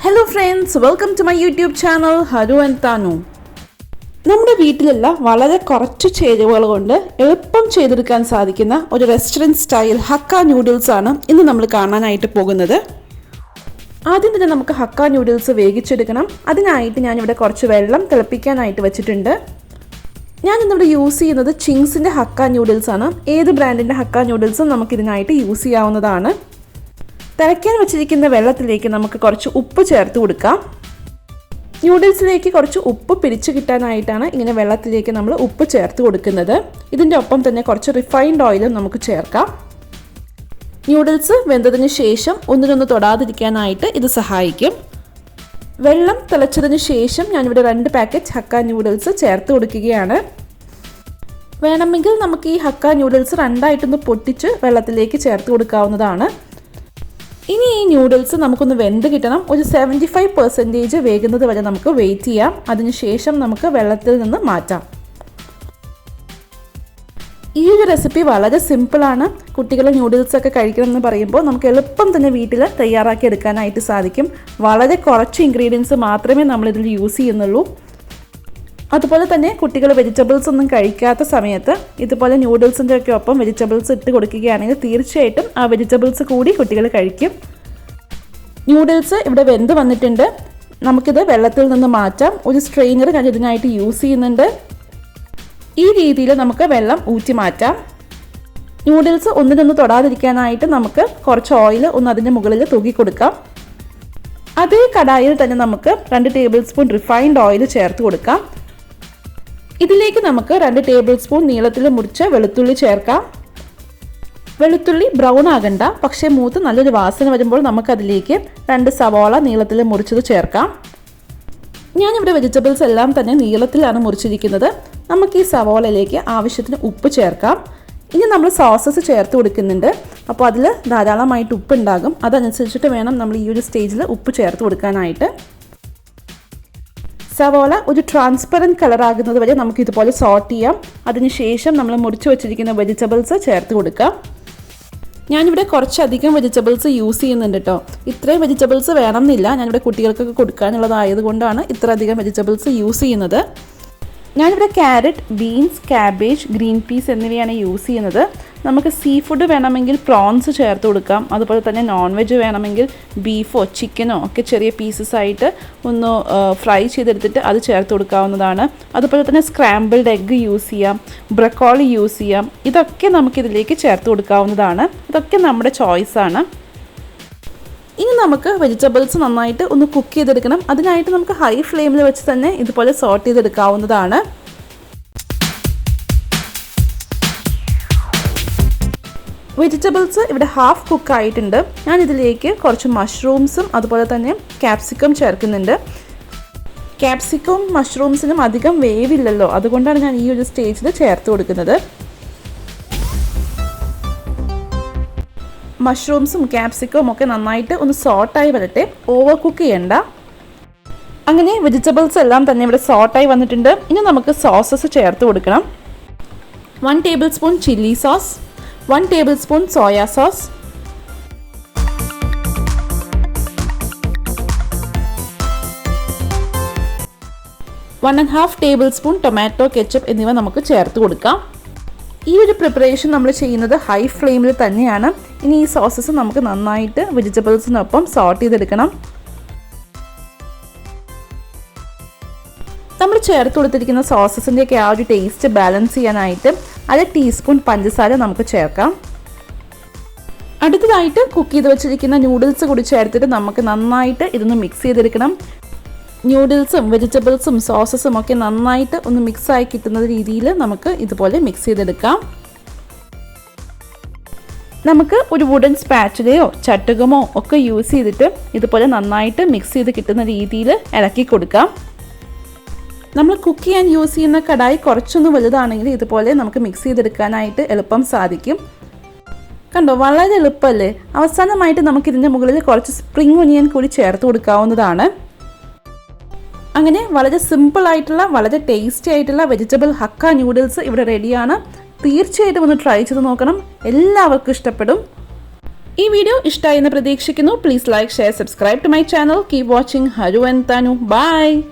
Hello friends, welcome to my YouTube channel Haru and Tanu. നമ്മുടെ വീട്ടിലുള്ള വളരെ കുറച്ച് ചേരുവകൾ കൊണ്ട് എളുപ്പം ചെയ്തെടുക്കാൻ സാധിക്കുന്ന ഒരു റെസ്റ്റോറന്റ് സ്റ്റൈൽ ഹക്ക നൂഡിൽസ് ആണ് ഇന്ന് നമ്മൾ കാണാനായിട്ട് പോകുന്നത്. ആദ്യം തന്നെ നമുക്ക് ഹക്ക നൂഡിൽസ് വേവിച്ചെടുക്കണം. അതിനായിട്ട് ഞാൻ ഇവിടെ കുറച്ച് വെള്ളം തിളപ്പിക്കാനായിട്ട് വെച്ചിട്ടുണ്ട്. ഞാൻ ഇന്നിവിടെ യൂസ് ചെയ്യുന്നത് ചിങ്സിന്റെ ഹക്ക നൂഡിൽസ് ആണ്. ഏത് ബ്രാൻഡിന്റെ ഹക്ക നൂഡിൽസും നമുക്ക് ഇതിനായിട്ട് യൂസ് ചെയ്യാവുന്നതാണ്. തിളയ്ക്കാൻ വെച്ചിരിക്കുന്ന വെള്ളത്തിലേക്ക് നമുക്ക് കുറച്ച് ഉപ്പ് ചേർത്ത് കൊടുക്കാം. നൂഡിൽസിലേക്ക് കുറച്ച് ഉപ്പ് പിടിച്ചു കിട്ടാനായിട്ടാണ് ഇങ്ങനെ വെള്ളത്തിലേക്ക് നമ്മൾ ഉപ്പ് ചേർത്ത് കൊടുക്കുന്നത്. ഇതിൻ്റെ ഒപ്പം തന്നെ കുറച്ച് റിഫൈൻഡ് ഓയിലും നമുക്ക് ചേർക്കാം. നൂഡിൽസ് വെന്തതിന് ശേഷം ഒന്നിനൊന്ന് തൊടാതിരിക്കാനായിട്ട് ഇത് സഹായിക്കും. വെള്ളം തിളച്ചതിന് ശേഷം ഞാനിവിടെ 2 പാക്കറ്റ് ഹക്ക നൂഡിൽസ് ചേർത്ത് കൊടുക്കുകയാണ്. വേണമെങ്കിൽ നമുക്ക് ഈ ഹക്ക നൂഡിൽസ് രണ്ടായിട്ടൊന്ന് പൊട്ടിച്ച് വെള്ളത്തിലേക്ക് ചേർത്ത് കൊടുക്കാവുന്നതാണ്. ഇനി ഈ നൂഡിൽസ് നമുക്കൊന്ന് വെന്ത് കിട്ടണം. ഒരു 75% വേകുന്നത് വരെ നമുക്ക് വെയിറ്റ് ചെയ്യാം. അതിനുശേഷം നമുക്ക് വെള്ളത്തിൽ നിന്ന് മാറ്റാം. ഈ ഒരു റെസിപ്പി വളരെ സിമ്പിളാണ്. കുട്ടികൾ നൂഡിൽസൊക്കെ കഴിക്കണമെന്ന് പറയുമ്പോൾ നമുക്ക് എളുപ്പം തന്നെ വീട്ടിൽ തയ്യാറാക്കി എടുക്കാനായിട്ട് സാധിക്കും. വളരെ കുറച്ച് ഇൻഗ്രീഡിയൻസ് മാത്രമേ നമ്മളിതിൽ യൂസ് ചെയ്യുന്നുള്ളൂ. അതുപോലെ തന്നെ കുട്ടികൾ വെജിറ്റബിൾസ് ഒന്നും കഴിക്കാത്ത സമയത്ത് ഇതുപോലെ നൂഡിൽസിൻ്റെ ഒക്കെ ഒപ്പം വെജിറ്റബിൾസ് ഇട്ട് കൊടുക്കുകയാണെങ്കിൽ തീർച്ചയായിട്ടും ആ വെജിറ്റബിൾസ് കൂടി കുട്ടികൾ കഴിക്കും. നൂഡിൽസ് ഇവിടെ വെന്ത് വന്നിട്ടുണ്ട്. നമുക്കിത് വെള്ളത്തിൽ നിന്ന് മാറ്റാം. ഒരു സ്ട്രെയിനർ ഞാൻ ഇതിനായിട്ട് യൂസ് ചെയ്യുന്നുണ്ട്. ഈ രീതിയിൽ നമുക്ക് വെള്ളം ഊറ്റി മാറ്റാം. നൂഡിൽസ് ഒന്നിനൊന്ന് തൊടാതിരിക്കാനായിട്ട് നമുക്ക് കുറച്ച് ഓയിൽ ഒന്ന് അതിൻ്റെ മുകളിൽ തൂക്കി കൊടുക്കാം. അതേ കടായിൽ തന്നെ നമുക്ക് 2 ടേബിൾ സ്പൂൺ റിഫൈൻഡ് ഓയിൽ ചേർത്ത് കൊടുക്കാം. ഇതിലേക്ക് നമുക്ക് 2 ടേബിൾ സ്പൂൺ നീളത്തിൽ മുറിച്ച വെളുത്തുള്ളി ചേർക്കാം. വെളുത്തുള്ളി ബ്രൗൺ ആകണ്ട, പക്ഷേ മൂത്ത് നല്ലൊരു വാസന വരുമ്പോൾ നമുക്കതിലേക്ക് 2 സവാള നീളത്തിൽ മുറിച്ചത് ചേർക്കാം. ഞാനിവിടെ വെജിറ്റബിൾസ് എല്ലാം തന്നെ നീളത്തിലാണ് മുറിച്ചിരിക്കുന്നത്. നമുക്ക് ഈ സവാളയിലേക്ക് ആവശ്യത്തിന് ഉപ്പ് ചേർക്കാം. ഇനി നമ്മൾ സോസസ് ചേർത്ത് കൊടുക്കുന്നുണ്ട്. അപ്പോൾ അതിൽ ധാരാളമായിട്ട് ഉപ്പ് ഉണ്ടാകും. അതനുസരിച്ചിട്ട് വേണം നമ്മൾ ഈ ഒരു സ്റ്റേജിൽ ഉപ്പ് ചേർത്ത് കൊടുക്കാനായിട്ട്. സവാള ഒരു ട്രാൻസ്പെറൻറ്റ് കളറാകുന്നത് വരെ നമുക്ക് ഇതുപോലെ സോട്ട് ചെയ്യാം. അതിനുശേഷം നമ്മൾ മുറിച്ച് വെച്ചിരിക്കുന്ന വെജിറ്റബിൾസ് ചേർത്ത് കൊടുക്കാം. ഞാനിവിടെ കുറച്ചധികം വെജിറ്റബിൾസ് യൂസ് ചെയ്യുന്നുണ്ട് കേട്ടോ. ഇത്രയും വെജിറ്റബിൾസ് വേണമെന്നില്ല. ഞാനിവിടെ കുട്ടികൾക്കൊക്കെ കൊടുക്കാനുള്ളതായതുകൊണ്ടാണ് ഇത്ര അധികം വെജിറ്റബിൾസ് യൂസ് ചെയ്യുന്നത്. ഞാനിവിടെ carrot, beans, cabbage, green peas എന്നിവയാണ് യൂസ് ചെയ്യുന്നത്. നമുക്ക് സീ ഫുഡ് വേണമെങ്കിൽ പ്രോൺസ് ചേർത്ത് കൊടുക്കാം. അതുപോലെ തന്നെ നോൺ വെജ് വേണമെങ്കിൽ ബീഫോ ചിക്കനോ ഒക്കെ ചെറിയ പീസസ് ആയിട്ട് ഒന്ന് ഫ്രൈ ചെയ്തെടുത്തിട്ട് അത് ചേർത്ത് കൊടുക്കാവുന്നതാണ്. അതുപോലെ തന്നെ സ്ക്രാമ്പിൾഡ് എഗ്ഗ് യൂസ് ചെയ്യാം, ബ്രക്കോളി യൂസ് ചെയ്യാം. ഇതൊക്കെ നമുക്കിതിലേക്ക് ചേർത്ത് കൊടുക്കാവുന്നതാണ്. ഇതൊക്കെ നമ്മുടെ ചോയ്സാണ്. ഇനി നമുക്ക് വെജിറ്റബിൾസ് നന്നായിട്ട് ഒന്ന് കുക്ക് ചെയ്തെടുക്കണം. അതിനായിട്ട് നമുക്ക് ഹൈ ഫ്ലെയിമിൽ വെച്ച് തന്നെ ഇതുപോലെ സോട്ട് ചെയ്തെടുക്കാവുന്നതാണ്. വെജിറ്റബിൾസ് ഇവിടെ ഹാഫ് കുക്ക് ആയിട്ടുണ്ട്. ഞാൻ ഇതിലേക്ക് കുറച്ച് മഷ്റൂംസും അതുപോലെ തന്നെ ക്യാപ്സിക്കം ചേർക്കുന്നുണ്ട്. ക്യാപ്സിക്കവും മഷ്റൂംസിനും അധികം വേവില്ലല്ലോ, അതുകൊണ്ടാണ് ഞാൻ ഈ ഒരു സ്റ്റേജിൽ ചേർത്ത് കൊടുക്കുന്നത്. മഷ്റൂംസും ക്യാപ്സിക്കവും ഒക്കെ നന്നായിട്ട് ഒന്ന് സോട്ടായി വരട്ടെ, ഓവർ കുക്ക് ചെയ്യണ്ട. അങ്ങനെ വെജിറ്റബിൾസ് എല്ലാം തന്നെ ഇവിടെ സോട്ടായി വന്നിട്ടുണ്ട്. ഇനി നമുക്ക് സോസസ് ചേർത്ത് കൊടുക്കണം. 1 table spoon chilli sauce, 1 table spoon soya sauce, 1½ table spoon tomato ketchup എന്നിവ നമുക്ക് ചേർത്ത് കൊടുക്കാം. ഈ ഒരു പ്രിപ്പറേഷൻ നമ്മൾ ചെയ്യുന്നത് ഹൈ ഫ്ലെയിമിൽ തന്നെയാണ്. ഇനി ഈ സോസസ് നമുക്ക് നന്നായിട്ട് വെജിറ്റബിൾസിനൊപ്പം സോട്ട് ചെയ്തെടുക്കണം. നമ്മൾ ചേർത്ത് കൊടുത്തിരിക്കുന്ന സോസസിൻ്റെയൊക്കെ ആ ഒരു ടേസ്റ്റ് ബാലൻസ് ചെയ്യാനായിട്ട് 1 ടീസ്പൂൺ പഞ്ചസാര നമുക്ക് ചേർക്കാം. അടുത്തതായിട്ട് കുക്ക് ചെയ്ത് വെച്ചിരിക്കുന്ന നൂഡിൽസ് കൂടി ചേർത്തിട്ട് നമുക്ക് നന്നായിട്ട് ഇതൊന്ന് മിക്സ് ചെയ്തെടുക്കണം. നൂഡിൽസും വെജിറ്റബിൾസും സോസസും ഒക്കെ നന്നായിട്ട് ഒന്ന് മിക്സായി കിട്ടുന്ന രീതിയിൽ നമുക്ക് ഇതുപോലെ മിക്സ് ചെയ്തെടുക്കാം. നമുക്ക് ഒരു വുഡൻ സ്പാച്ചുലയോ ചട്ടുകമോ ഒക്കെ യൂസ് ചെയ്തിട്ട് ഇതുപോലെ നന്നായിട്ട് മിക്സ് ചെയ്ത് കിട്ടുന്ന രീതിയിൽ ഇളക്കി കൊടുക്കാം. നമ്മൾ കുക്ക് ചെയ്യാൻ യൂസ് ചെയ്യുന്ന കടായി കുറച്ചൊന്ന് വലുതാണെങ്കിൽ ഇതുപോലെ നമുക്ക് മിക്സ് ചെയ്തെടുക്കാനായിട്ട് എളുപ്പം സാധിക്കും. കണ്ടോ, വളരെ എളുപ്പമല്ലേ. അവസാനമായിട്ട് നമുക്കിതിൻ്റെ മുകളിൽ കുറച്ച് സ്പ്രിംഗ് ഒനിയൻ കൂടി ചേർത്ത് കൊടുക്കാവുന്നതാണ്. അങ്ങനെ വളരെ സിമ്പിളായിട്ടുള്ള വളരെ ടേസ്റ്റി ആയിട്ടുള്ള വെജിറ്റബിൾ ഹക്ക നൂഡിൽസ് ഇവിടെ റെഡിയാണ്. തീർച്ചയായിട്ടും ഒന്ന് ട്രൈ ചെയ്ത് നോക്കണം. എല്ലാവർക്കും ഇഷ്ടപ്പെടും. ഈ വീഡിയോ ഇഷ്ടമായി എന്ന് പ്രതീക്ഷിക്കുന്നു. Please like, share, subscribe to my channel. Keep watching. Haru and Thanu. By.